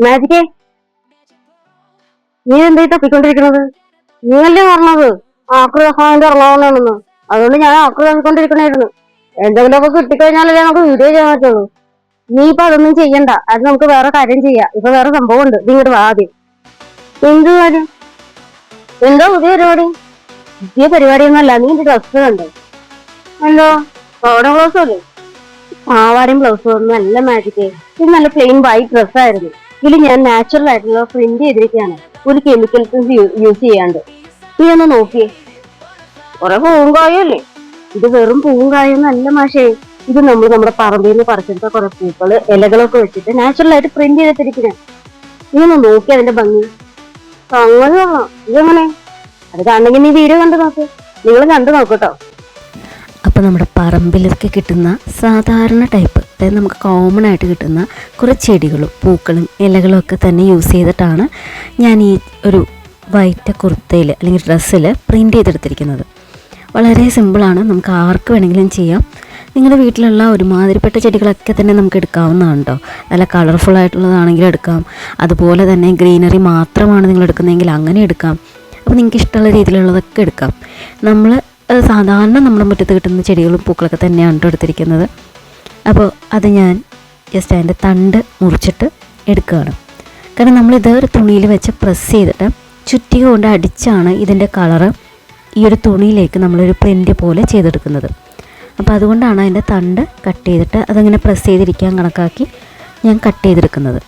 മാജിക്കേ, നീ എന്താ തപ്പിക്കൊണ്ടിരിക്കണത്? നീയല്ലേ പറഞ്ഞത് ആക്രഹാന്റെ ഇറങ്ങാവുന്നാണെന്ന്. അതുകൊണ്ട് ഞാൻ ആക്രഹിക്കൊണ്ടിരിക്കണായിരുന്നു. എന്തെങ്കിലുമൊക്കെ കിട്ടിക്കഴിഞ്ഞാലല്ലേ നമുക്ക് വീഡിയോ ചെയ്യാൻ പറ്റുള്ളൂ. നീ ഇപ്പൊ അതൊന്നും ചെയ്യണ്ട. അത് നമുക്ക് വേറെ കാര്യം ചെയ്യാം. ഇപ്പൊ വേറെ സംഭവം ഉണ്ട്. നീ ഇങ്ങോട്ട് വാ ആദ്യം. എന്ത് കാര്യം? എന്താ പുതിയ പരിപാടി? പുതിയ പരിപാടിയൊന്നുമല്ല. നീ എന്റെ ഡ്രസ് കണ്ടോ? എന്തോ പൗഡർ ബ്ലൗസ് അല്ലേ? പാവാടയും ബ്ലൗസും ഒന്നും അല്ല മാജിക്കേ. ഇത് നല്ല പ്ലെയിൻ വൈറ്റ് ഡ്രസ്സായിരുന്നു. ഇതിൽ ഞാൻ നാച്ചുറൽ ആയിട്ടുള്ള പ്രിന്റ് ചെയ്തിരിക്കുകയാണ്. ഒരു കെമിക്കൽസ് യൂസ് ചെയ്യാണ്ട്. നീ ഒന്ന് നോക്കിയേ. കുറെ പൂവും കായും അല്ലേ? ഇത് വെറും പൂവും കായും നല്ല മാഷേ. ഇത് നമ്മുടെ പറമ്പിൽ നിന്ന് പറിച്ചെടുത്ത കുറെ പൂക്കള് ഇലകളൊക്കെ വെച്ചിട്ട് നാച്ചുറൽ ആയിട്ട് പ്രിന്റ് ചെയ്തിട്ടിരിക്കണേ. നീ ഒന്ന് നോക്കി അതിന്റെ ഭംഗി. സംഗതി കൊള്ളാം. ഇതെങ്ങനെ? അത് കാണണമെങ്കിൽ നീ വീഡിയോ കണ്ടു നോക്ക്. നിങ്ങൾ കണ്ടു നോക്കട്ടോ. അപ്പോൾ നമ്മുടെ പറമ്പിലൊക്കെ കിട്ടുന്ന സാധാരണ ടൈപ്പ്, അതായത് നമുക്ക് കോമൺ ആയിട്ട് കിട്ടുന്ന കുറേ ചെടികളും പൂക്കളും ഇലകളും ഒക്കെ തന്നെ യൂസ് ചെയ്തിട്ടാണ് ഞാൻ ഈ ഒരു വൈറ്റ് കുർത്തയിൽ അല്ലെങ്കിൽ ഡ്രസ്സിൽ പ്രിൻ്റ് ചെയ്തെടുത്തിരിക്കുന്നത്. വളരെ സിമ്പിളാണ്, നമുക്ക് ആർക്ക് വേണമെങ്കിലും ചെയ്യാം. നിങ്ങളുടെ വീട്ടിലുള്ള ഒരുമാതിരിപ്പെട്ട ചെടികളൊക്കെ തന്നെ നമുക്ക് എടുക്കാവുന്നതാണ് കേട്ടോ. നല്ല കളർഫുൾ ആയിട്ടുള്ളതാണെങ്കിലും എടുക്കാം. അതുപോലെ തന്നെ ഗ്രീനറി മാത്രമാണ് നിങ്ങൾ എടുക്കുന്നതെങ്കിൽ അങ്ങനെ എടുക്കാം. അപ്പോൾ നിങ്ങൾക്ക് ഇഷ്ടമുള്ള രീതിയിലുള്ളതൊക്കെ എടുക്കാം. നമ്മൾ സാധാരണ നമ്മുടെ മുറ്റത്ത് കിട്ടുന്ന ചെടികളും പൂക്കളൊക്കെ തന്നെയാണ് കേട്ടോ എടുത്തിരിക്കുന്നത്. അപ്പോൾ അത് ഞാൻ ജസ്റ്റ് അതിൻ്റെ തണ്ട് മുറിച്ചിട്ട് എടുക്കുകയാണ്. കാരണം നമ്മളിത് ഒരു തുണിയിൽ വെച്ച് പ്രസ് ചെയ്തിട്ട് ചുറ്റിക കൊണ്ട് അടിച്ചാണ് ഇതിൻ്റെ കളറ് ഈ ഒരു തുണിയിലേക്ക് നമ്മളൊരു പ്രിൻ്റ് പോലെ ചെയ്തെടുക്കുന്നത്. അപ്പോൾ അതുകൊണ്ടാണ് അതിൻ്റെ തണ്ട് കട്ട് ചെയ്തിട്ട് അതങ്ങനെ പ്രസ് ചെയ്തിരിക്കാൻ കണക്കാക്കി ഞാൻ കട്ട് ചെയ്തെടുക്കുന്നത്.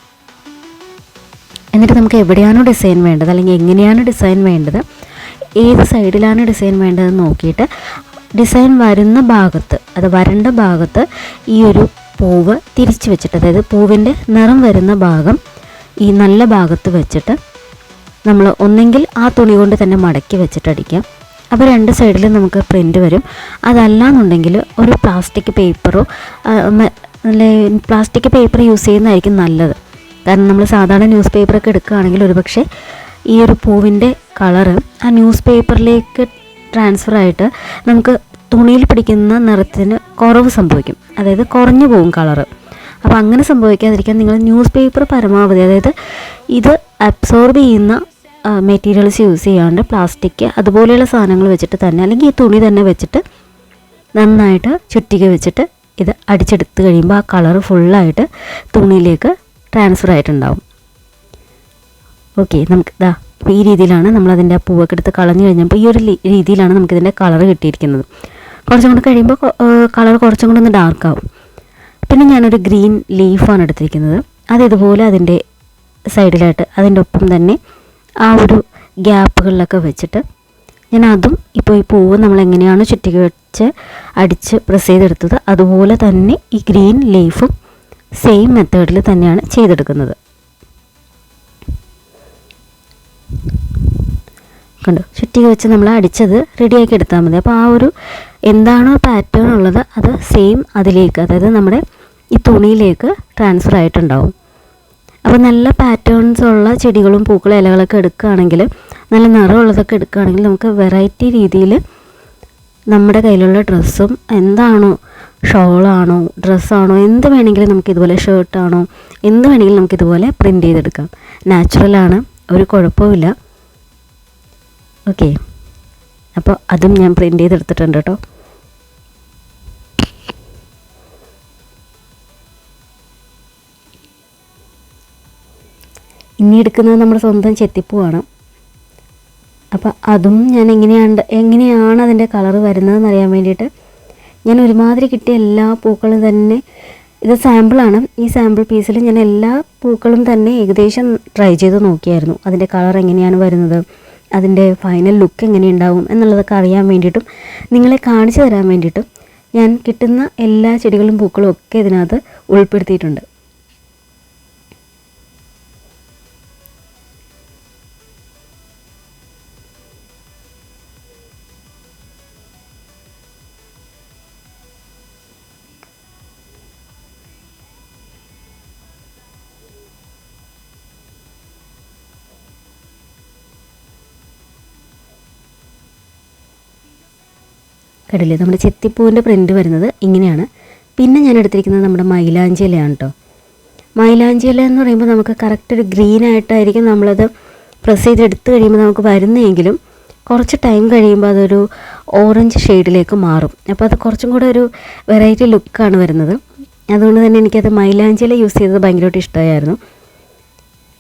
എന്നിട്ട് നമുക്ക് എവിടെയാണോ ഡിസൈൻ വേണ്ടത് അല്ലെങ്കിൽ എങ്ങനെയാണ് ഡിസൈൻ വേണ്ടത്, ഏത് സൈഡിലാണ് ഡിസൈൻ വേണ്ടതെന്ന് നോക്കിയിട്ട് ഡിസൈൻ വരുന്ന ഭാഗത്ത്, അത് വരേണ്ട ഭാഗത്ത് ഈ ഒരു പൂവ് തിരിച്ച് വെച്ചിട്ട്, അതായത് പൂവിൻ്റെ നിറം വരുന്ന ഭാഗം ഈ നല്ല ഭാഗത്ത് വെച്ചിട്ട് നമ്മൾ ഒന്നെങ്കിൽ ആ തുണി കൊണ്ട് തന്നെ മടക്കി വെച്ചിട്ട് അടിക്കാം. അപ്പോൾ രണ്ട് സൈഡിലും നമുക്ക് പ്രിൻ്റ് വരും. അതല്ലാന്നുണ്ടെങ്കിൽ ഒരു പ്ലാസ്റ്റിക് പേപ്പറോ പ്ലാസ്റ്റിക് പേപ്പർ യൂസ് ചെയ്യുന്നതായിരിക്കും നല്ലത്. കാരണം നമ്മൾ സാധാരണ ന്യൂസ് പേപ്പറൊക്കെ എടുക്കുകയാണെങ്കിൽ ഒരുപക്ഷെ ഈ ഒരു പൂവിൻ്റെ കളറ് ആ ന്യൂസ് പേപ്പറിലേക്ക് ട്രാൻസ്ഫർ ആയിട്ട് നമുക്ക് തുണിയിൽ പിടിക്കുന്ന നിറത്തിന് കുറവ് സംഭവിക്കും, അതായത് കുറഞ്ഞു പോകും കളറ്. അപ്പോൾ അങ്ങനെ സംഭവിക്കാതിരിക്കാൻ നിങ്ങൾ ന്യൂസ് പേപ്പർ പരമാവധി, അതായത് ഇത് അബ്സോർബ് ചെയ്യുന്ന മെറ്റീരിയൽസ് യൂസ് ചെയ്യാണ്ട് പ്ലാസ്റ്റിക് അതുപോലെയുള്ള സാധനങ്ങൾ വെച്ചിട്ട് തന്നെ, അല്ലെങ്കിൽ ഈ തുണി തന്നെ വെച്ചിട്ട് നന്നായിട്ട് ചുറ്റിക വെച്ചിട്ട് ഇത് അടിച്ചെടുത്ത് കഴിയുമ്പോൾ ആ കളറ് ഫുള്ളായിട്ട് തുണിയിലേക്ക് ട്രാൻസ്ഫർ ആയിട്ടുണ്ടാവും. ഓക്കെ, നമുക്ക് ഇതാ ഈ രീതിയിലാണ് നമ്മളതിൻ്റെ ആ പൂവൊക്കെ എടുത്ത് കളഞ്ഞു കഴിഞ്ഞപ്പോൾ ഈ ഒരു രീതിയിലാണ് നമുക്കിതിൻ്റെ കളറ് കിട്ടിയിരിക്കുന്നത്. കുറച്ചും കൂടെ കഴിയുമ്പോൾ കളർ കുറച്ചും കൂടെ ഒന്ന് ഡാർക്കാവും. പിന്നെ ഞാനൊരു ഗ്രീൻ ലീഫാണ് എടുത്തിരിക്കുന്നത്. അത് ഇതുപോലെ അതിൻ്റെ സൈഡിലായിട്ട് അതിൻ്റെ ഒപ്പം തന്നെ ആ ഒരു ഗ്യാപ്പുകളിലൊക്കെ വെച്ചിട്ട് ഞാൻ അതും ഇപ്പോൾ ഈ പൂവ് നമ്മൾ എങ്ങനെയാണ് ചുറ്റിക വെച്ച് അടിച്ച് പ്രസ് ചെയ്തെടുത്തത് അതുപോലെ തന്നെ ഈ ഗ്രീൻ ലീഫും സെയിം മെത്തേഡിൽ തന്നെയാണ് ചെയ്തെടുക്കുന്നത്. കണ്ടോ, ചുറ്റിക വെച്ച് നമ്മൾ അടിച്ചത് റെഡിയാക്കി എടുത്താൽ മതി. അപ്പോൾ ആ ഒരു എന്താണോ പാറ്റേൺ ഉള്ളത് അത് സെയിം അതിലേക്ക്, അതായത് നമ്മുടെ ഈ തുണിയിലേക്ക് ട്രാൻസ്ഫർ ആയിട്ടുണ്ടാവും. അപ്പോൾ നല്ല പാറ്റേൺസ് ഉള്ള ചെടികളും പൂക്കളും ഇലകളൊക്കെ എടുക്കുകയാണെങ്കിൽ, നല്ല നിറമുള്ളതൊക്കെ എടുക്കുകയാണെങ്കിൽ നമുക്ക് വെറൈറ്റി രീതിയിൽ നമ്മുടെ കയ്യിലുള്ള ഡ്രസ്സും എന്താണോ, ഷോളാണോ ഡ്രസ്സാണോ എന്ത് വേണമെങ്കിലും നമുക്കിതുപോലെ, ഷർട്ടാണോ എന്ത് വേണമെങ്കിലും നമുക്കിതുപോലെ പ്രിൻ്റ് ചെയ്തെടുക്കാം. നാച്ചുറലാണ്, ഒരു കുഴപ്പമില്ല. ഓക്കെ, അപ്പോൾ അതും ഞാൻ പ്രിൻ്റ് ചെയ്തെടുത്തിട്ടുണ്ട് കേട്ടോ. ഇനി എടുക്കുന്നത് നമ്മുടെ സ്വന്തം ചെത്തിപ്പൂവാണ്. അപ്പോൾ അതും ഞാൻ എങ്ങനെയാണ് അതിൻ്റെ കളറ് വരുന്നതെന്ന് അറിയാൻ വേണ്ടിയിട്ട് ഞാൻ ഒരുമാതിരി കിട്ടിയ എല്ലാ പൂക്കളും തന്നെ, ഇത് സാമ്പിളാണ്, ഈ സാമ്പിൾ പീസിൽ ഞാൻ എല്ലാ പൂക്കളും തന്നെ ഏകദേശം ട്രൈ ചെയ്ത് നോക്കിയായിരുന്നു. അതിൻ്റെ കളർ എങ്ങനെയാണ് വരുന്നത്, അതിൻ്റെ ഫൈനൽ ലുക്ക് എങ്ങനെയുണ്ടാവും എന്നുള്ളതൊക്കെ അറിയാൻ വേണ്ടിയിട്ടും നിങ്ങളെ കാണിച്ചു തരാൻ വേണ്ടിയിട്ടും ഞാൻ കിട്ടുന്ന എല്ലാ ചെടികളും പൂക്കളും ഒക്കെ ഇതിനകത്ത് ഉൾപ്പെടുത്തിയിട്ടുണ്ട്. കണ്ടില്ലേ, നമ്മുടെ ചെത്തിപ്പൂവിൻ്റെ പ്രിൻ്റ് വരുന്നത് ഇങ്ങനെയാണ്. പിന്നെ ഞാൻ എടുത്തിരിക്കുന്നത് നമ്മുടെ മൈലാഞ്ചി ഇലയാണ് കേട്ടോ. മൈലാഞ്ചി ഇല എന്ന് പറയുമ്പോൾ നമുക്ക് കറക്റ്റ് ഒരു ഗ്രീനായിട്ടായിരിക്കും നമ്മളത് പ്രസ് ചെയ്തെടുത്ത് കഴിയുമ്പോൾ നമുക്ക് വരുന്നതെങ്കിലും കുറച്ച് ടൈം കഴിയുമ്പോൾ അതൊരു ഓറഞ്ച് ഷെയ്ഡിലേക്ക് മാറും. അപ്പോൾ അത് കുറച്ചും കൂടെ ഒരു വെറൈറ്റി ലുക്കാണ് വരുന്നത്. അതുകൊണ്ട് തന്നെ എനിക്കത് മൈലാഞ്ചി ഇല യൂസ് ചെയ്തത് ഭയങ്കരമായിട്ട് ഇഷ്ടമായിരുന്നു.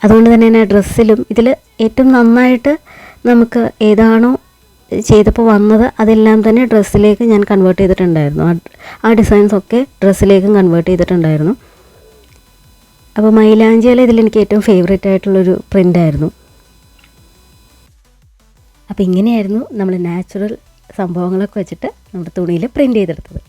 അതുകൊണ്ട് തന്നെ ഞാൻ ഡ്രസ്സിലും ഇതിൽ ഏറ്റവും നന്നായിട്ട് നമുക്ക് ഏതാണോ ചെയ്തപ്പോൾ വന്നത് അതെല്ലാം തന്നെ ഡ്രസ്സിലേക്ക് ഞാൻ കൺവേർട്ട് ചെയ്തിട്ടുണ്ടായിരുന്നു. ആ ഡിസൈൻസൊക്കെ ഡ്രസ്സിലേക്കും കൺവേർട്ട് ചെയ്തിട്ടുണ്ടായിരുന്നു. അപ്പോൾ മൈലാഞ്ചി ഇല ഇതിലെനിക്ക് ഏറ്റവും ഫേവറേറ്റ് ആയിട്ടുള്ളൊരു പ്രിൻ്റായിരുന്നു. അപ്പോൾ ഇങ്ങനെയായിരുന്നു നമ്മൾ നാച്ചുറൽ സംഭവങ്ങളൊക്കെ വെച്ചിട്ട് നമ്മുടെ തുണിയിൽ പ്രിൻ്റ് ചെയ്തെടുത്തത്.